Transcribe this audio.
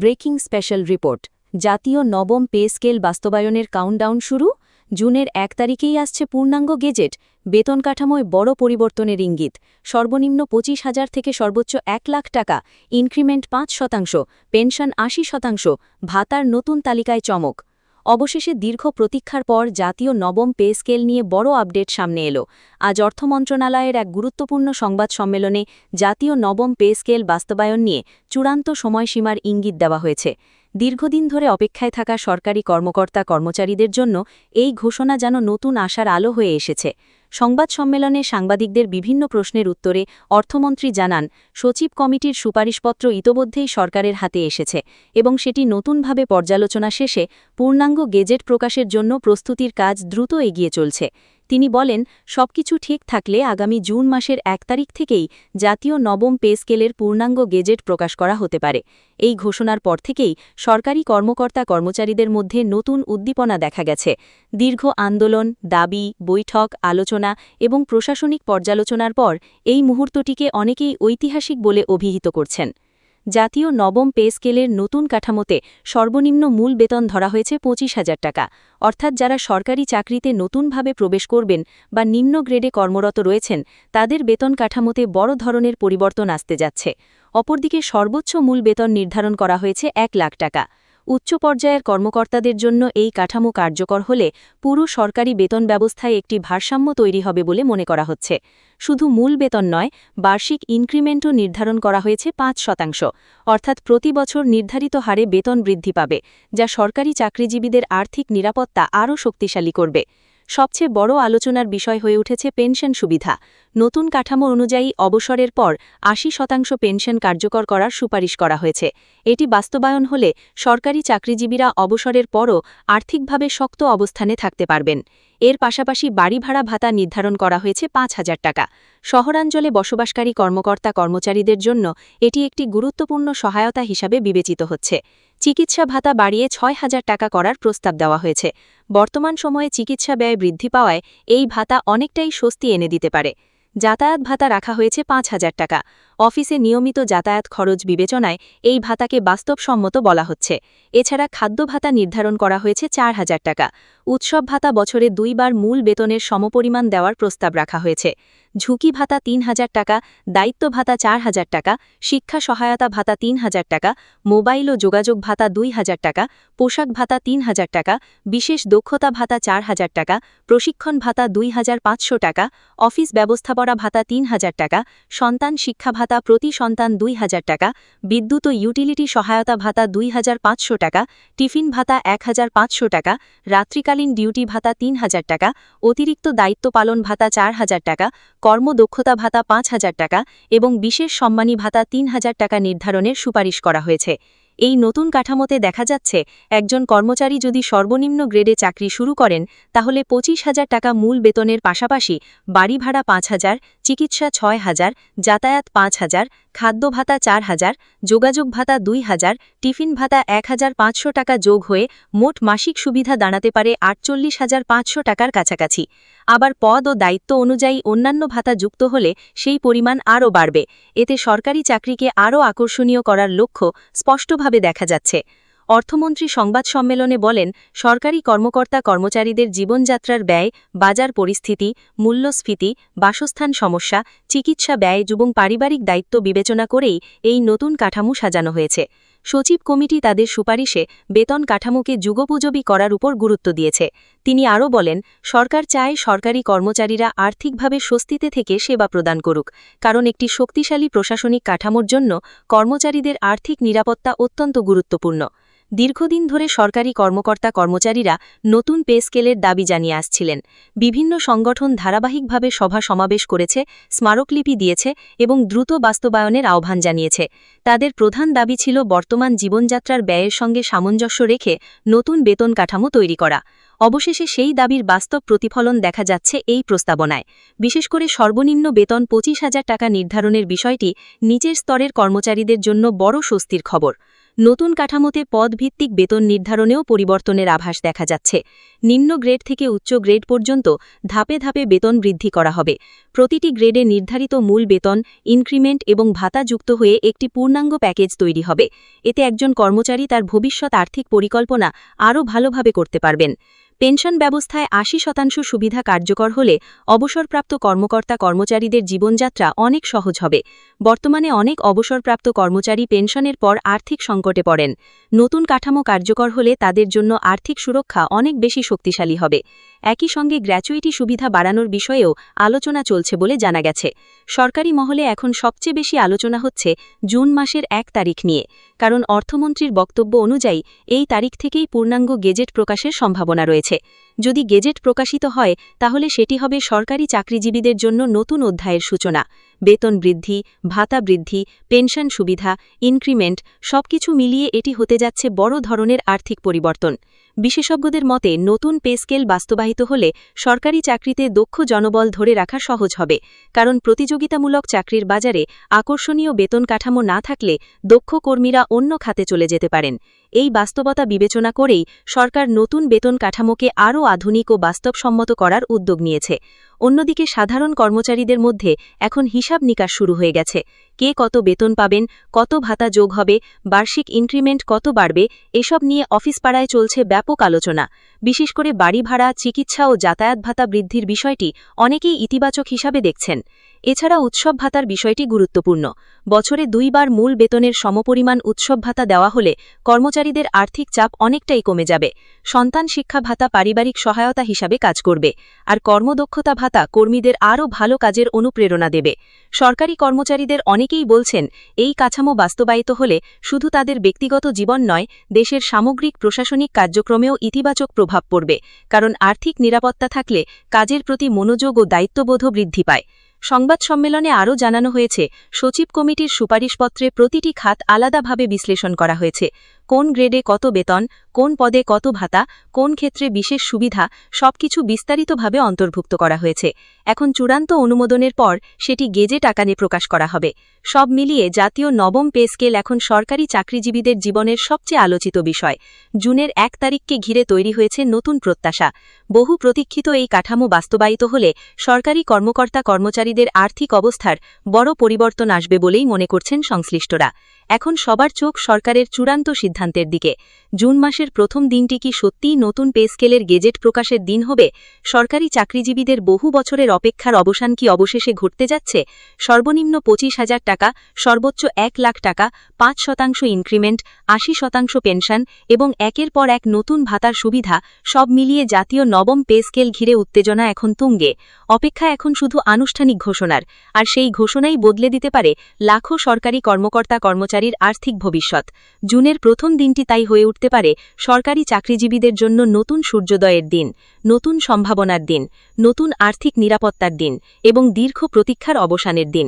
Breaking special report. জাতীয় নবম pay scale বাস্তবায়নের কাউন্টডাউন শুরু। জুনের ১ তারিখেই আসছে পূর্ণাঙ্গ গেজেট। বেতন কাঠামোয় বড় পরিবর্তনের ইঙ্গিত। সর্বনিম্ন ২৫,০০০ থেকে সর্বোচ্চ ১ লাখ টাকা, ইনক্রিমেন্ট ৫%, পেনশন ৮০%, ভাতার নতুন তালিকায় চমক। অবশেষে দীর্ঘ প্রতীক্ষার পর জাতীয় নবম পে স্কেল নিয়ে বড় আপডেট সামনে এলো। আজ অর্থ মন্ত্রণালয়ের এক গুরুত্বপূর্ণ সংবাদ সম্মেলনে জাতীয় নবম পে স্কেল বাস্তবায়ন নিয়ে চূড়ান্ত সময়সীমার ইঙ্গিত দেওয়া হয়েছে। দীর্ঘদিন ধরে অপেক্ষায় থাকা সরকারি কর্মকর্তা কর্মচারীদের জন্য এই ঘোষণা যেন নতুন আশার আলো হয়ে এসেছে। সংবাদ সম্মেলনে সাংবাদিকদের বিভিন্ন প্রশ্নের উত্তরে অর্থমন্ত্রী জানান, সচিব কমিটির সুপারিশপত্র ইতোমধ্যেই সরকারের হাতে এসেছে এবং সেটি নতুনভাবে পর্যালোচনা শেষে পূর্ণাঙ্গ গেজেট প্রকাশের জন্য প্রস্তুতির কাজ দ্রুত এগিয়ে চলছে। তিনি বলেন, সবকিছু ঠিক থাকলে আগামী জুন মাসের ১ তারিখ থেকেই জাতীয় নবম পে স্কেলের পূর্ণাঙ্গ গেজেট প্রকাশ করা হতে পারে। এই ঘোষণার পর থেকেই সরকারি কর্মকর্তা কর্মচারীদের মধ্যে নতুন উদ্দীপনা দেখা গেছে। দীর্ঘ আন্দোলন, দাবি, বৈঠক, আলোচনা এবং প্রশাসনিক পর্যালোচনার পর এই মুহূর্তটিকে অনেকেই ঐতিহাসিক বলে অভিহিত করছেন। জাতীয় নবম পে স্কেলের নতুন কাঠামোতে সর্বনিম্ন মূল বেতন ধরা হয়েছে ২৫,০০০ টাকা, অর্থাৎ যারা সরকারি চাকরিতে নতুনভাবে প্রবেশ করবেন বা নিম্ন গ্রেডে কর্মরত রয়েছেন তাদের বেতন কাঠামোতে বড় ধরনের পরিবর্তন আসতে যাচ্ছে। অপরদিকে সর্বোচ্চ মূল বেতন নির্ধারণ করা হয়েছে ১ লাখ টাকা। উচ্চ পর্যায়ের কর্মকর্তাদের জন্য এই কাঠামো কার্যকর হলে পুরো সরকারি বেতন ব্যবস্থায় একটি ভারসাম্য তৈরি হবে বলে মনে করা হচ্ছে। শুধু মূল বেতন নয়, বার্ষিক ইনক্রিমেন্টও নির্ধারণ করা হয়েছে ৫%, অর্থাৎ প্রতি বছর নির্ধারিত হারে বেতন বৃদ্ধি পাবে, যা সরকারি চাকরিজীবীদের আর্থিক নিরাপত্তা আরও শক্তিশালী করবে। সবচেয়ে বড় আলোচনার বিষয় হয়ে উঠেছে পেনশন সুবিধা। নতুন কাঠামো অনুযায়ী অবসরের পর ৮০% পেনশন কার্যকর করার সুপারিশ করা হয়েছে। এটি বাস্তবায়ন হলে সরকারি চাকরিজীবীরা অবসরের পরও আর্থিকভাবে শক্ত অবস্থানে থাকতে পারবেন। এর পাশাপাশি বাড়ি ভাড়া ভাতা নির্ধারণ করা হয়েছে ৫,০০০ টাকা। শহরাঞ্চলে বসবাসকারী কর্মকর্তা কর্মচারীদের জন্য এটি একটি গুরুত্বপূর্ণ সহায়তা হিসাবে বিবেচিত হচ্ছে। চিকিৎসা ভাতা বাড়িয়ে ৬,০০০ টাকা করার প্রস্তাব দেওয়া হয়েছে। বর্তমান সময়ে চিকিৎসা ব্যয় বৃদ্ধি পাওয়ায় এই ভাতা অনেকটাই স্বস্তি এনে দিতে পারে। যাতায়াত ভাতা রাখা হয়েছে ৫,০০০ টাকা। অফিসে নিয়মিত যাতায়াত খরচ বিবেচনায় এই ভাতাকে বাস্তবসম্মত বলা হচ্ছে। এছাড়া খাদ্য ভাতা নির্ধারণ করা হয়েছে ৪,০০০ টাকা। উৎসব ভাতা বছরে ২ বার মূল বেতনের সমপরিমাণ দেওয়ার প্রস্তাব রাখা হয়েছে। ঝুঁকি ভাতা ৩,০০০ টাকা, দায়িত্ব ভাতা ৪,০০০ টাকা, শিক্ষা সহায়তা ভাতা ৩,০০০ টাকা, মোবাইল ও যোগাযোগ ভাতা ২,০০০ টাকা, পোশাক ভাতা ৩,০০০ টাকা, বিশেষ দক্ষতা ভাতা ৪,০০০ টাকা, প্রশিক্ষণ ভাতা ২,৫০০ টাকা, অফিস ব্যবস্থাপনা ভাতা ৩,০০০ টাকা, সন্তান শিক্ষা ভাতা প্রতি সন্তান ২,০০০ টাকা, বিদ্যুৎ ও ইউটিলিটি সহায়তা ভাতা ২,৫০০ টাকা, টিফিন ভাতা ১,৫০০ টাকা, রাত্রিকালীন ডিউটি ভাতা ৩,০০০ টাকা, অতিরিক্ত দায়িত্ব পালন ভাতা ৪,০০০ টাকা, কর্মদক্ষতা ভাতা ৫,০০০ টাকা এবং বিশেষ সম্মানী ভাতা ৩,০০০ টাকা নির্ধারণের সুপারিশ করা হয়েছে। এই নতুন কাঠামোতে দেখা যাচ্ছে, একজন কর্মচারী যদি সর্বনিম্ন গ্রেডে চাকরি শুরু করেন তাহলে ২৫,০০০ টাকা মূল বেতনের পাশাপাশি বাড়ি ভাড়া ৫,০০০, চিকিৎসা ৬,০০০, যাতায়াত ৫,০০০, খাদ্য ভাতা ৪,০০০, যোগাযোগ ভাতা ২,০০০, টিফিন ভাতা ১,৫০০ টাকা যোগ হয়ে মোট মাসিক সুবিধা দাঁড়াতে পারে ৪৮,৫০০ টাকার কাছাকাছি। আবার পদ ও দায়িত্ব অনুযায়ী অন্যান্য ভাতা যুক্ত হলে সেই পরিমাণ আরও বাড়বে। এতে সরকারি চাকরিকে আরও আকর্ষণীয় করার লক্ষ্য স্পষ্টভাবে দেখা যাচ্ছে। অর্থমন্ত্রী সংবাদ সম্মেলনে বলেন, সরকারি কর্মকর্তা কর্মচারীদের জীবনযাত্রার ব্যয়, বাজার পরিস্থিতি, মূল্যস্ফীতি, বাসস্থান সমস্যা, চিকিৎসা ব্যয় এবং পারিবারিক দায়িত্ব বিবেচনা করেই এই নতুন কাঠামো সাজানো হয়েছে। সচিব কমিটি তাদের সুপারিশে বেতন কাঠামোকে যুগোপযোগী করার উপর গুরুত্ব দিয়েছে। তিনি আরও বলেন, সরকার চায় সরকারি কর্মচারীরা আর্থিকভাবে স্বস্তিতে থেকে সেবা প্রদান করুক, কারণ একটি শক্তিশালী প্রশাসনিক কাঠামোর জন্য কর্মচারীদের আর্থিক নিরাপত্তা অত্যন্ত গুরুত্বপূর্ণ। দীর্ঘদিন ধরে সরকারি কর্মকর্তা কর্মচারীরা নতুন পে স্কেলের দাবি জানিয়ে আসছিলেন। বিভিন্ন সংগঠন ধারাবাহিকভাবে সভা সমাবেশ করেছে, স্মারকলিপি দিয়েছে এবং দ্রুত বাস্তবায়নের আহ্বান জানিয়েছে। তাদের প্রধান দাবি ছিল বর্তমান জীবনযাত্রার ব্যয়ের সঙ্গে সামঞ্জস্য রেখে নতুন বেতন কাঠামো তৈরি করা। অবশেষে সেই দাবির বাস্তব প্রতিফলন দেখা যাচ্ছে এই প্রস্তাবনায়। বিশেষ করে সর্বনিম্ন বেতন ২৫,০০০ টাকা নির্ধারণের বিষয়টি নিচের স্তরের কর্মচারীদের জন্য বড় স্বস্তির খবর। নতুন কাঠামোতে পদভিত্তিক বেতন নির্ধারণেও পরিবর্তনের আভাস দেখা যাচ্ছে। নিম্ন গ্রেড থেকে উচ্চ গ্রেড পর্যন্ত ধাপে ধাপে বেতন বৃদ্ধি করা হবে। প্রতিটি গ্রেডে নির্ধারিত মূল বেতন, ইনক্রিমেন্ট এবং ভাতা যুক্ত হয়ে একটি পূর্ণাঙ্গ প্যাকেজ তৈরি হবে। এতে একজন কর্মচারী তার ভবিষ্যৎ আর্থিক পরিকল্পনা আরও ভালোভাবে করতে পারবেন। পেনশন ব্যবস্থায় ৮০% সুবিধা কার্যকর হলে অবসরপ্রাপ্ত কর্মকর্তা-কর্মচারীদের জীবনযাত্রা অনেক সহজ হবে। বর্তমানে অনেক অবসরপ্রাপ্ত কর্মচারী পেনশনের পর আর্থিক সংকটে পড়েন। নতুন কাঠামো কার্যকর হলে তাদের জন্য আর্থিক সুরক্ষা অনেক বেশি শক্তিশালী হবে। একই সঙ্গে গ্র্যাচুইটি সুবিধা বাড়ানোর বিষয়েও আলোচনা চলছে বলে জানা গেছে। সরকারি মহলে এখন সবচেয়ে বেশি আলোচনা হচ্ছে জুন মাসের ১ তারিখ নিয়ে, কারণ অর্থমন্ত্রীর বক্তব্য অনুযায়ী এই তারিখ থেকেই পূর্ণাঙ্গ গেজেট প্রকাশের সম্ভাবনা রয়েছে। যদি গেজেট প্রকাশিত হয় তাহলে সেটি হবে সরকারি চাকরিজীবীদের জন্য নতুন অধ্যায়ের সূচনা। বেতন বৃদ্ধি, ভাতা বৃদ্ধি, পেনশন সুবিধা, ইনক্রিমেন্ট সবকিছু মিলিয়ে এটি হতে যাচ্ছে বড় ধরনের আর্থিক পরিবর্তন। বিশেষজ্ঞদের মতে নতুন পে স্কেল বাস্তবায়িত হলে সরকারি চাকরিতে দক্ষ জনবল ধরে রাখা সহজ হবে, কারণ প্রতিযোগিতামূলক চাকরির বাজারে আকর্ষণীয় বেতন কাঠামো না থাকলে দক্ষ কর্মীরা অন্য খাতে চলে যেতে পারেন। এই বাস্তবতা বিবেচনা করেই সরকার নতুন বেতন কাঠামোকে আরও আধুনিক ও বাস্তবসম্মত করার উদ্যোগ নিয়েছে। অন্যদিকে সাধারণ কর্মচারীদের মধ্যে এখন হিসাব নিকাশ শুরু হয়ে গেছে। কে কত বেতন পাবেন, কত ভাতা যোগ হবে, বার্ষিক ইনক্রিমেন্ট কত বাড়বে, এসব নিয়ে অফিস পাড়ায় চলছে ব্যাপক আলোচনা। বিশেষ করে বাড়ি ভাড়া, চিকিৎসা ও যাতায়াত ভাতা বৃদ্ধির বিষয়টি অনেকেই ইতিবাচক হিসাবে দেখছেন। এছাড়া উৎসব ভাতার বিষয়টি গুরুত্বপূর্ণ। বছরে ২ বার মূল বেতনের সমপরিমাণ উৎসব ভাতা দেওয়া হলে কর্মচারীদের আর্থিক চাপ অনেকটাই কমে যাবে। সন্তান শিক্ষা ভাতা পারিবারিক সহায়তা হিসাবে কাজ করবে, আর কর্মদক্ষতা ভাতা কর্মীদের আরও ভালো কাজের অনুপ্রেরণা দেবে। সরকারি কর্মচারীদের অনেকেই বলছেন এই কাঠামো বাস্তবায়িত হলে শুধু তাদের ব্যক্তিগত জীবন নয়, দেশের সামগ্রিক প্রশাসনিক কার্যক্রমেও ইতিবাচক প্রভাব পড়বে, কারণ আর্থিক নিরাপত্তা থাকলে কাজের প্রতি মনোযোগ ও দায়িত্ববোধও বৃদ্ধি পায়। সংবাদ সম্মেলনে আরও জানানো হয়েছে, সচিব কমিটির সুপারিশপত্রে প্রতিটি খাত আলাদাভাবে বিশ্লেষণ করা হয়েছে। কোন গ্রেডে কত বেতন, কোন পদে কত ভাতা, কোন ক্ষেত্রে বিশেষ সুবিধা সবকিছু বিস্তারিতভাবে অন্তর্ভুক্ত করা হয়েছে। এখন চূড়ান্ত অনুমোদনের পর সেটি গেজেট আকারে প্রকাশ করা হবে। সব মিলিয়ে জাতীয় নবম পে স্কেল এখন সরকারি চাকরিজীবীদের জীবনের সবচেয়ে আলোচিত বিষয়। জুনের ১ তারিখকে ঘিরে তৈরি হয়েছে নতুন প্রত্যাশা। বহু প্রতীক্ষিত এই কাঠামো বাস্তবায়িত হলে সরকারি কর্মকর্তা-কর্মচারীদের আর্থিক অবস্থার বড় পরিবর্তন আসবে বলেই মনে করছেন সংশ্লিষ্টরা। এখন সবার চোখ সরকারের চূড়ান্ত সিদ্ধান্তের দিকে। জুন মাসের প্রথম দিনটি কি সত্যিই নতুন পে স্কেলের গেজেট প্রকাশের দিন হবে? সরকারি চাকরিজীবীদের বহু বছরের অপেক্ষার অবসান কি অবশেষে ঘটতে যাচ্ছে? সর্বনিম্ন ২৫,০০০ টাকা, সর্বোচ্চ ১ লাখ টাকা, ৫% ইনক্রিমেন্ট, ৮০% পেনশন এবং একের পর এক নতুন ভাতার সুবিধা সব মিলিয়ে জাতীয় নবম পে স্কেল ঘিরে উত্তেজনা এখন তুঙ্গে। অপেক্ষা এখন শুধু আনুষ্ঠানিক ঘোষণার, আর সেই ঘোষণাই বদলে দিতে পারে লাখো সরকারি কর্মকর্তা-কর্মচারীর আর্থিক ভবিষ্যৎ। জুনের প্রথম দিনটি তাই হয়ে উঠতে পারে সরকারি চাকরিজীবীদের জন্য নতুন সূর্যোদয়ের দিন, নতুন সম্ভাবনার দিন, নতুন আর্থিক নিরাপত্তার দিন এবং দীর্ঘ প্রতীক্ষার অবসানের দিন।